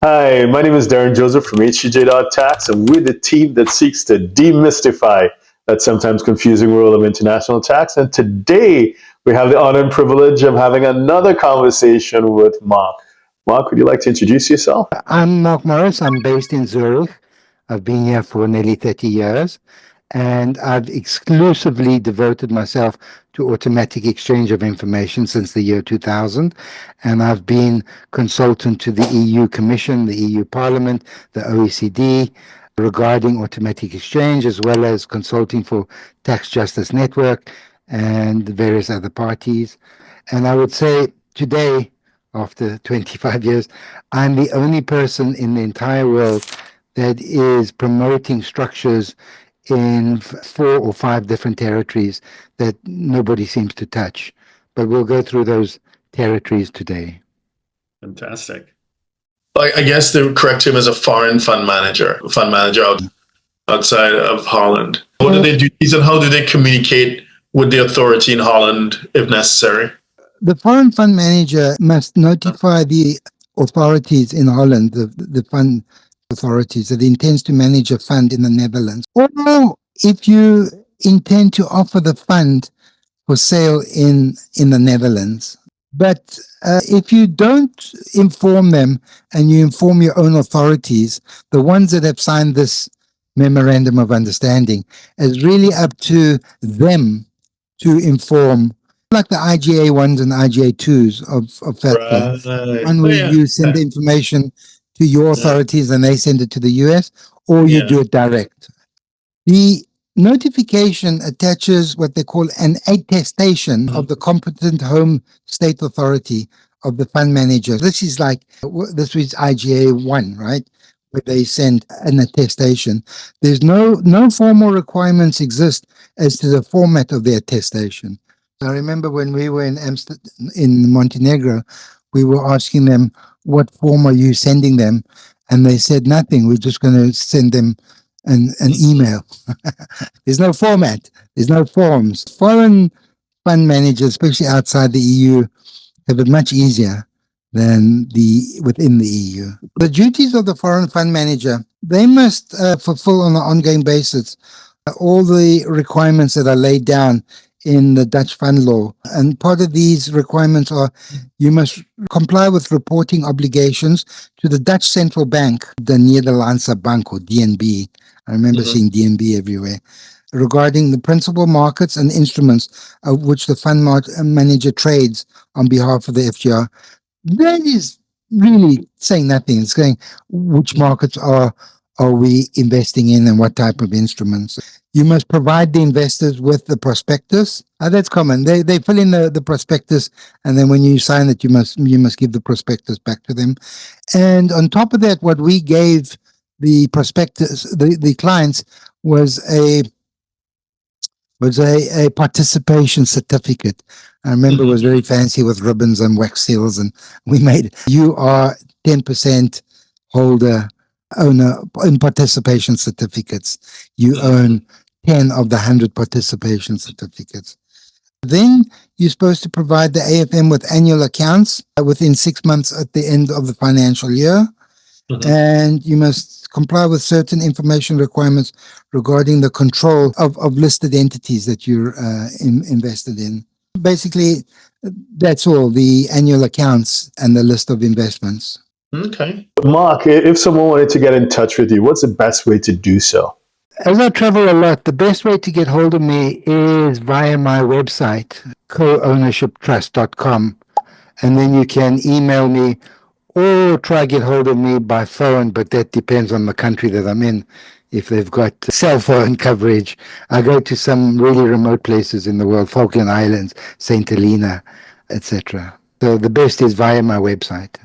Hi, my name is Darren Joseph from HCJ.tax, and we're the team that seeks to demystify that sometimes confusing world of international tax. And today we have the honor and privilege of having another conversation with Mark. Mark, would you like to introduce yourself? I'm Mark Morris. I'm based in Zurich. I've been here for nearly 30 years, and I've exclusively devoted myself to automatic exchange of information since the year 2000. And I've been consultant to the EU Commission, the EU Parliament, the OECD regarding automatic exchange, as well as consulting for Tax Justice Network and various other parties. And I would say today, after 25 years, I'm the only person in the entire world that is promoting structures in 4 or 5 different territories that nobody seems to touch. But we'll go through those territories today. Fantastic. I guess the correct term is a foreign fund manager outside of Holland. What do they do, and how do they communicate with the authority in Holland if necessary? The foreign fund manager must notify the authorities in Holland, the fund authorities, that he intends to manage a fund in the Netherlands. Or if you intend to offer the fund for sale in the Netherlands. But if you don't inform them and you inform your own authorities, the ones that have signed this memorandum of understanding, it's really up to them to inform, like the IGA 1s and IGA 2s of FATCA. Right. One where you send the information to your authorities and they send it to the US, or you do it direct. The notification attaches what they call an attestation of the competent home state authority of the fund manager. This is IGA 1, right? Where they send an attestation. There's no formal requirements exist as to the format of the attestation. I remember when we were in Montenegro, we were asking them, what form are you sending them? And they said nothing. We're just going to send them an email. There's no format. There's no forms. Foreign fund managers, especially outside the EU, have it much easier than within the EU. The duties of the foreign fund manager, they must fulfill on an ongoing basis all the requirements that are laid down in the Dutch fund law. And part of these requirements are you must comply with reporting obligations to the Dutch Central Bank, the Nederlandse Bank, or DNB. I remember seeing DNB everywhere, regarding the principal markets and instruments of which the fund manager trades on behalf of the FGR. That is really saying nothing. It's saying which markets are we investing in and what type of instruments. You must provide the investors with the prospectus. That's common. They fill in the prospectus, and then when you sign it, you must give the prospectus back to them. And on top of that, what we gave the prospectus, the clients, was a participation certificate. I remember it was very fancy with ribbons and wax seals, and we made you are 10% owner in participation certificates. You own 10 of the 100 participation certificates. Then you're supposed to provide the AFM with annual accounts within 6 months at the end of the financial year. And you must comply with certain information requirements regarding the control of listed entities that you're invested in. Basically, that's all, the annual accounts and the list of investments. Okay. Mark, if someone wanted to get in touch with you, what's the best way to do so? As I travel a lot, the best way to get hold of me is via my website, co-ownershiptrust.com. And then you can email me or try get hold of me by phone, but that depends on the country that I'm in. If they've got cell phone coverage, I go to some really remote places in the world, Falkland Islands, St. Helena, etc. So the best is via my website.